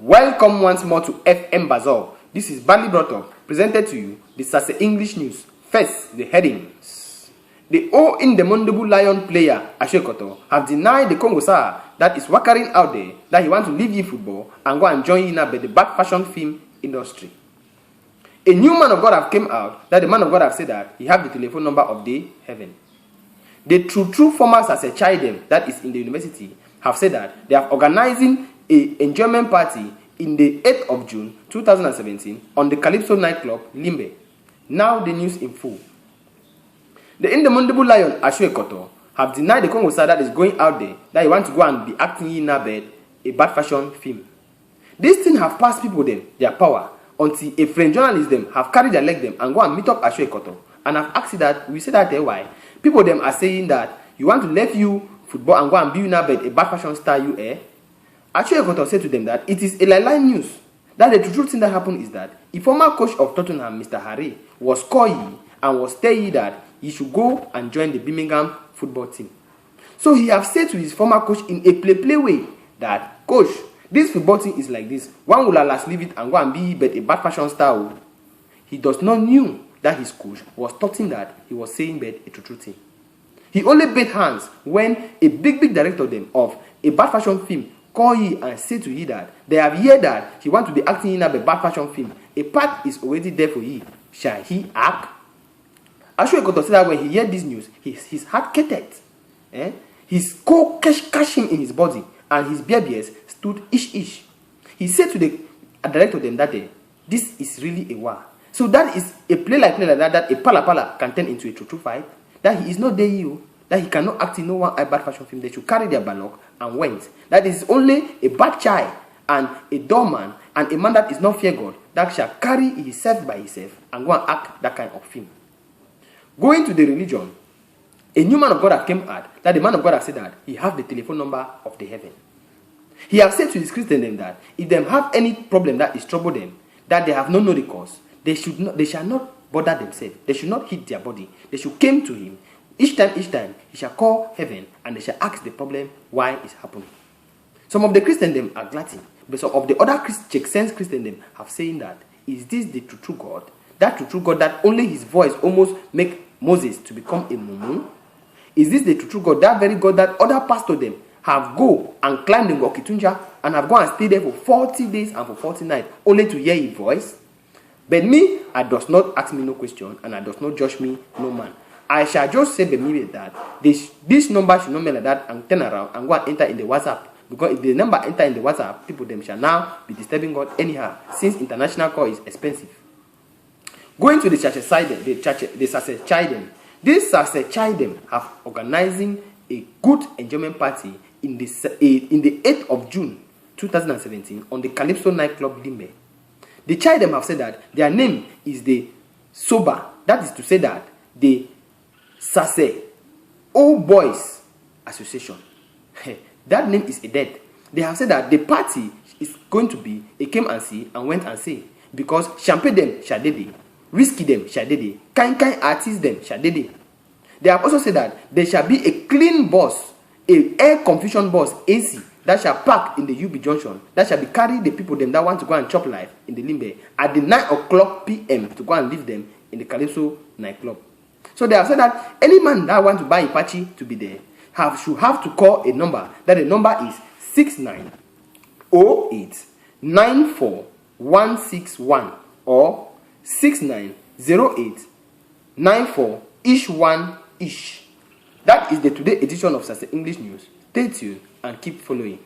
Welcome once more to FM Bazor. This is badly brought up, presented to you, the Sase English News. First, the headings. The indemonable Lion player, Asho Ekoto, have denied the Congo Star that is working out there that he wants to leave football and go and join in the bad fashion film industry. A new man of God have came out that the man of God have said that he have the telephone number of the heaven. The true former Sase Chaidem that is in the university have said that they are organizing a enjoyment party in the 8th of June 2017 on the Calypso nightclub, Limbe. Now the news in full. The indemonable Lion, Asho Ekoto, have denied the Congo Star that is going out there that he wants to go and be acting in a bed, a bad fashion film. This thing have passed people them, their power, until a French journalist them have carried their leg them and go and meet up Asho Ekoto. And have asked that, we say that there why. People them are saying that you want to leave you football and go and be in a bed, a bad fashion star you Asho Ekoto said to them that it is a line news. That the true thing that happened is that a former coach of Tottenham, Mr. Harry, was calling and was telling that he should go and join the Birmingham football team. So he have said to his former coach in a play way that, coach, this football team is like this. One will last leave it and go and be a bad fashion star. He does not knew that his coach was talking that he was saying a true thing. He only bet hands when a big director them of a bad fashion film call he and say to he that they have heard that he want to be acting in a bad fashion film. A part is already there for he. Shall he act? Asho Ekoto said that when he heard this news, his heart ketted. His core cashing in his body and his beers stood ish. He said to the director them that day, this is really a war. So that is a play like that a pala can turn into a true fight. That he is not there you. That he cannot act in no one bad fashion film. They should carry their ballock and went. That is only a bad child and a doorman and a man that is not fear God that shall carry himself by himself and go and act that kind of film. Going to the religion, a new man of God have came out that the man of God have said that he have the telephone number of the heaven. He have said to his Christian that if they have any problem that is trouble them, that they have no recourse, they shall not bother themselves. They should not hit their body. They should come to him. Each time, he shall call heaven and they shall ask the problem why it's happening. Some of the Christians them are glutting, but some of the other Christians them have saying that, is this the true God? That true God that only his voice almost make Moses to become a mumu? Is this the true God, that very God that other pastors them have go and climb the Okitunja and have gone and stay there for 40 days and for 40 nights only to hear his voice? But me, I does not ask me no question and I does not judge me no man. I shall just say that this number should not be like that and turn around and go and enter in the WhatsApp. Because if the number enter in the WhatsApp, people them shall now be disturbing God anyhow, since international call is expensive. Going to the Sase Chaidem. This Sase Chaidem have organizing a good enjoyment party in the 8th of June 2017 on the Calypso nightclub Limbe. The Chaidem have said that their name is the Soba. That is to say that the Sase Old Boys Association. That name is a dead. They have said that the party is going to be a came and see and went and see, because champagne them shadede, whiskey them shadede, kind artists them shadede. They have also said that there shall be a clean bus, a air confusion bus AC that shall park in the UB junction, that shall be carry the people them that want to go and chop life in the Limbe at the 9 o'clock p.m. to go and leave them in the Calypso nightclub. So they have said that any man that want to buy a party to be there should have to call a number. That the number is 6908 94161 or 6908 94 each one each. That is the today edition of Sase English News. Stay tuned and keep following.